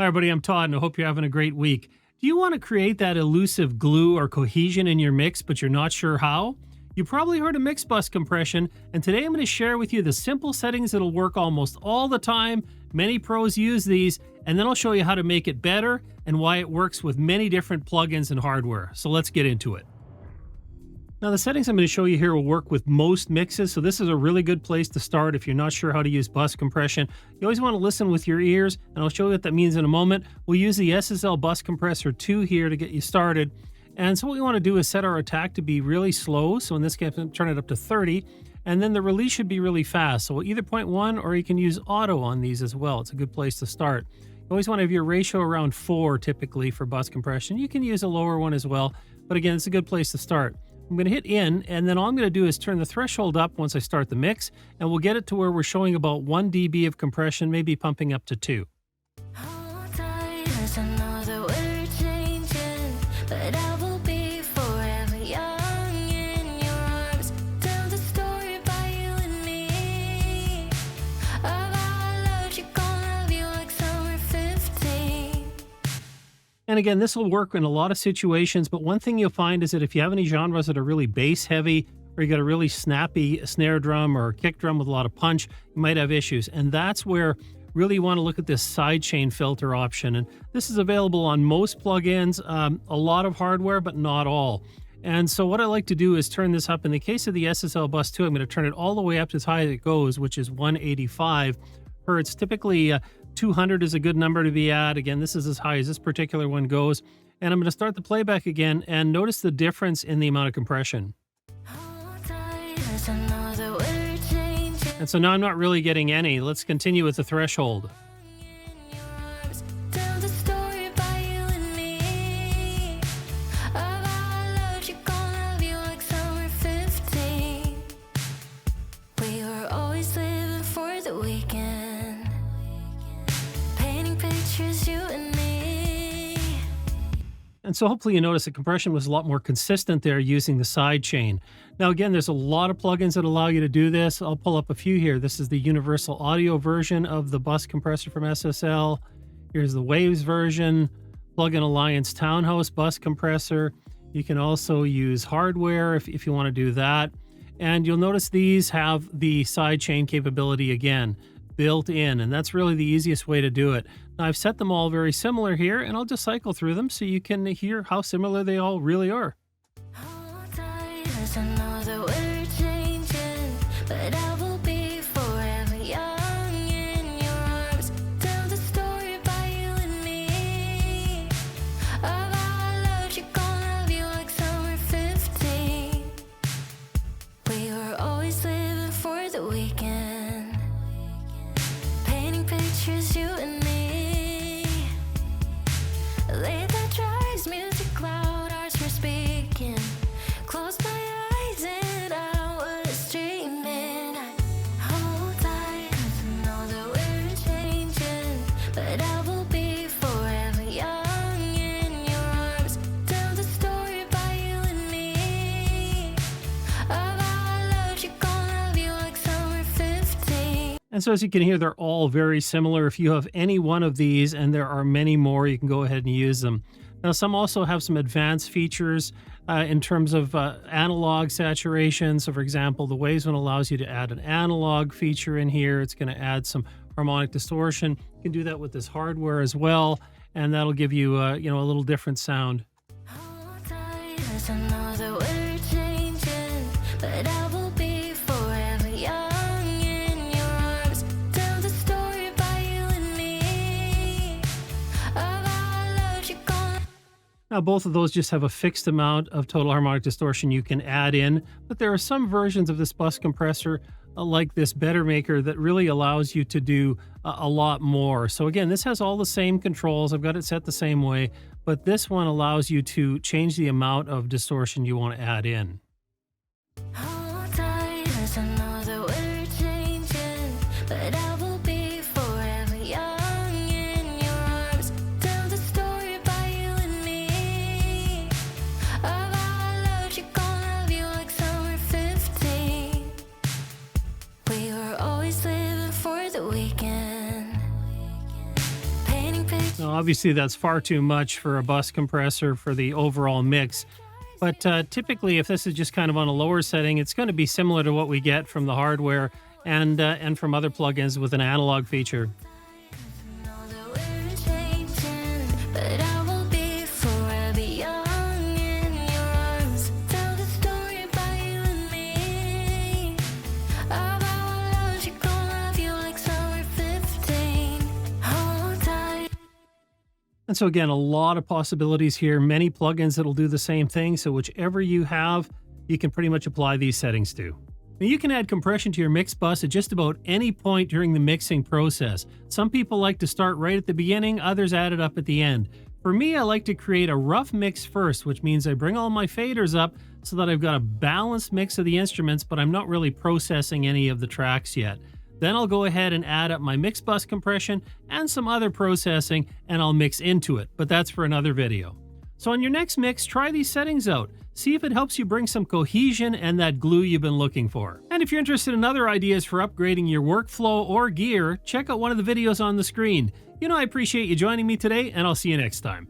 Hi, everybody. I'm Todd, and I hope you're having a great week. Do you want to create that elusive glue or cohesion in your mix, but you're not sure how? You probably heard of mix bus compression, and today I'm going to share with you the simple settings that'll work almost all the time. Many pros use these, and then I'll show you how to make it better and why it works with many different plugins and hardware. So let's get into it. Now, the settings I'm going to show you here will work with most mixes, so this is a really good place to start if you're not sure how to use bus compression. You always want to listen with your ears, and I'll show you what that means in a moment. We'll use the SSL Bus Compressor 2 here to get you started. And so what we want to do is set our attack to be really slow. So in this case, I'm turn it up to 30, and then the release should be really fast. So either 0.1 or you can use auto on these as well. It's a good place to start. You always want to have your ratio around 4 typically for bus compression. You can use a lower one as well, but again, it's a good place to start. I'm going to hit in, and then all I'm going to do is turn the threshold up once I start the mix, and we'll get it to where we're showing about 1 dB of compression, maybe pumping up to 2. And again, this will work in a lot of situations, but one thing you'll find is that if you have any genres that are really bass heavy, or you got a really snappy snare drum or kick drum with a lot of punch, you might have issues. And that's where really you want to look at this sidechain filter option. And this is available on most plugins, a lot of hardware, but not all. And so what I like to do is turn this up. In the case of the SSL Bus 2, I'm going to turn it all the way up to as high as it goes, which is 185 hertz. Typically, 200 is a good number to be at. Again, this is as high as this particular one goes. And I'm going to start the playback again, and notice the difference in the amount of compression. And so now I'm not really getting any. Let's continue with the threshold. And so hopefully you notice the compression was a lot more consistent there using the side chain. Now again, there's a lot of plugins that allow you to do this. I'll pull up a few here. This is the universal audio version of the bus compressor from SSL. Here's the Waves version, Plugin Alliance Townhouse bus compressor. You can also use hardware if you want to do that. And you'll notice these have the side chain capability again, built in, and that's really the easiest way to do it. Now, I've set them all very similar here, and I'll just cycle through them so you can hear how similar they all really are. And so as you can hear, they're all very similar. If you have any one of these, and there are many more, you can go ahead and use them. Now, some also have some advanced features in terms of analog saturation. So for example, the Waves one allows you to add an analog feature in here. It's going to add some harmonic distortion. You can do that with this hardware as well, and that'll give you, a little different sound. Now, both of those just have a fixed amount of total harmonic distortion you can add in, but there are some versions of this bus compressor, like this Better Maker, that really allows you to do a lot more. So again, this has all the same controls. I've got it set the same way, but this one allows you to change the amount of distortion you want to add in. Now, obviously, that's far too much for a bus compressor for the overall mix. But typically, if this is just kind of on a lower setting, it's going to be similar to what we get from the hardware and from other plugins with an analog feature. And so again, a lot of possibilities here, many plugins that'll do the same thing. So whichever you have, you can pretty much apply these settings to. Now you can add compression to your mix bus at just about any point during the mixing process. Some people like to start right at the beginning, others add it up at the end. For me, I like to create a rough mix first, which means I bring all my faders up so that I've got a balanced mix of the instruments, but I'm not really processing any of the tracks yet. Then I'll go ahead and add up my mix bus compression and some other processing, and I'll mix into it, but that's for another video. So on your next mix, try these settings out. See if it helps you bring some cohesion and that glue you've been looking for. And if you're interested in other ideas for upgrading your workflow or gear, check out one of the videos on the screen. I appreciate you joining me today, and I'll see you next time.